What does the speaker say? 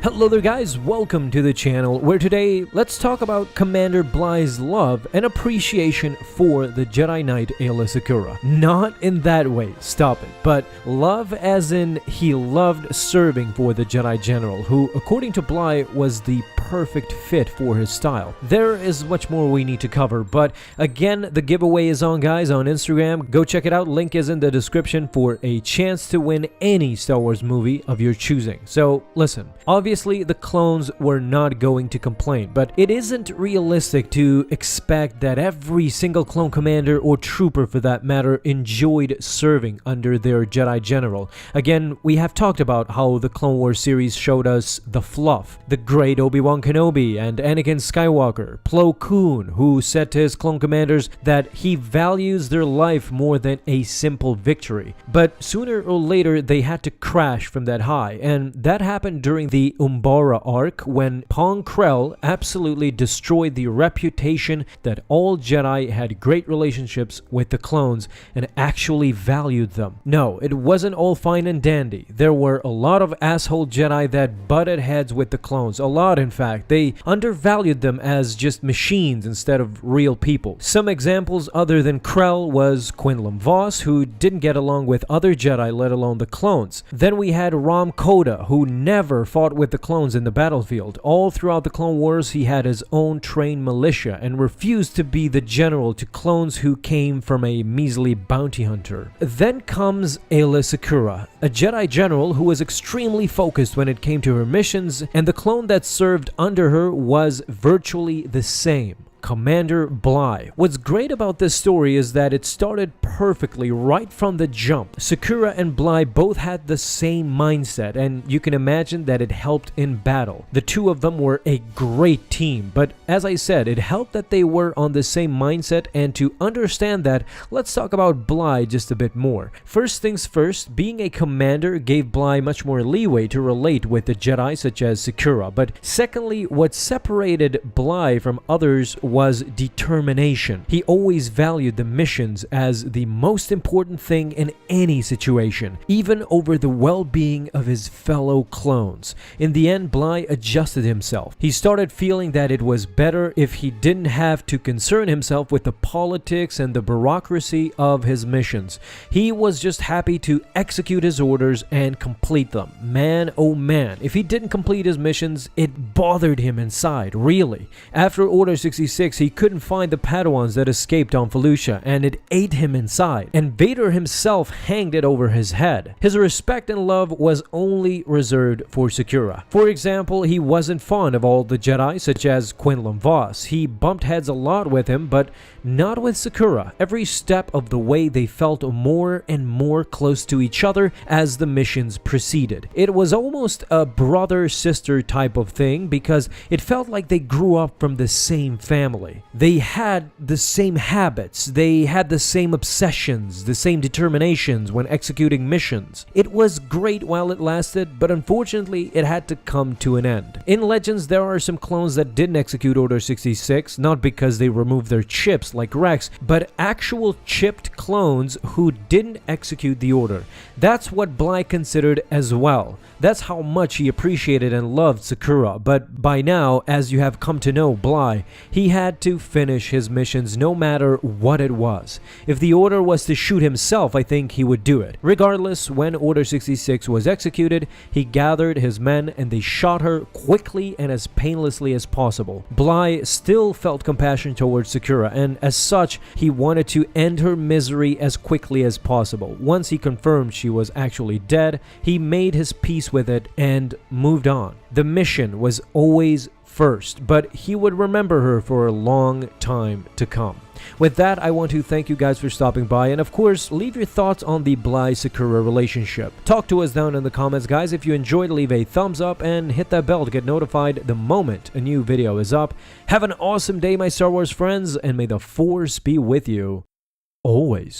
Hello there guys, welcome to the channel where today let's talk about Commander Bly's love and appreciation for the Jedi Knight Aayla Secura. Not in that way, stop it, but love as in he loved serving for the Jedi General, who according to Bly was the perfect fit for his style. There is much more we need to cover, but again, the giveaway is on guys on Instagram. Go check it out, link is in the description for a chance to win any Star Wars movie of your choosing. So listen, obviously the clones were not going to complain, but it isn't realistic to expect that every single clone commander or trooper for that matter enjoyed serving under their Jedi General. Again, we have talked about how the Clone Wars series showed us the fluff, the great Obi-Wan Kenobi and Anakin Skywalker, Plo Koon, who said to his clone commanders that he values their life more than a simple victory. But sooner or later they had to crash from that high, and that happened during the Umbara arc when Pong Krell absolutely destroyed the reputation that all Jedi had great relationships with the clones and actually valued them. No, it wasn't all fine and dandy. There were a lot of asshole Jedi that butted heads with the clones, a lot in fact. They undervalued them as just machines instead of real people. Some examples other than Krell was Quinlan Vos, who didn't get along with other Jedi, let alone the clones. Then we had Ram Koda, who never fought with the clones in the battlefield. All throughout the Clone Wars, he had his own trained militia and refused to be the general to clones who came from a measly bounty hunter. Then comes Aayla Secura, a Jedi general who was extremely focused when it came to her missions, and the clone that served under her was virtually the same. Commander Bly. What's great about this story is that it started perfectly right from the jump. Secura and Bly both had the same mindset, and you can imagine that it helped in battle. The two of them were a great team, but as I said, it helped that they were on the same mindset, and to understand that, let's talk about Bly just a bit more. First things first, being a commander gave Bly much more leeway to relate with the Jedi such as Secura, but secondly, what separated Bly from others was determination. He always valued the missions as the most important thing in any situation, even over the well-being of his fellow clones. In the end, Bly adjusted himself. He started feeling that it was better if he didn't have to concern himself with the politics and the bureaucracy of his missions. He was just happy to execute his orders and complete them. Man, oh man, if he didn't complete his missions, it bothered him inside, really. After Order 66, he couldn't find the Padawans that escaped on Felucia, and it ate him inside. And Vader himself hanged it over his head. His respect and love was only reserved for Secura. For example, he wasn't fond of all the Jedi, such as Quinlan Vos. He bumped heads a lot with him, but not with Secura. Every step of the way they felt more and more close to each other as the missions proceeded. It was almost a brother-sister type of thing because it felt like they grew up from the same family. They had the same habits, they had the same obsessions, the same determinations when executing missions. It was great while it lasted, but unfortunately it had to come to an end. In Legends, there are some clones that didn't execute Order 66, not because they removed their chips like Rex, but actual chipped clones who didn't execute the order. That's what Bly considered as well. That's how much he appreciated and loved Secura, but by now, as you have come to know Bly, he had to finish his missions no matter what it was. If the order was to shoot himself, I think he would do it. Regardless, when Order 66 was executed, he gathered his men and they shot her quickly and as painlessly as possible. Bly still felt compassion towards Secura, and as such, he wanted to end her misery as quickly as possible. Once he confirmed she was actually dead, he made his peace with it and moved on. The mission was always first, but he would remember her for a long time to come. With that, I want to thank you guys for stopping by, and of course, leave your thoughts on the Bly-Secura relationship. Talk to us down in the comments, guys. If you enjoyed, leave a thumbs up and hit that bell to get notified the moment a new video is up. Have an awesome day, my Star Wars friends, and may the Force be with you always.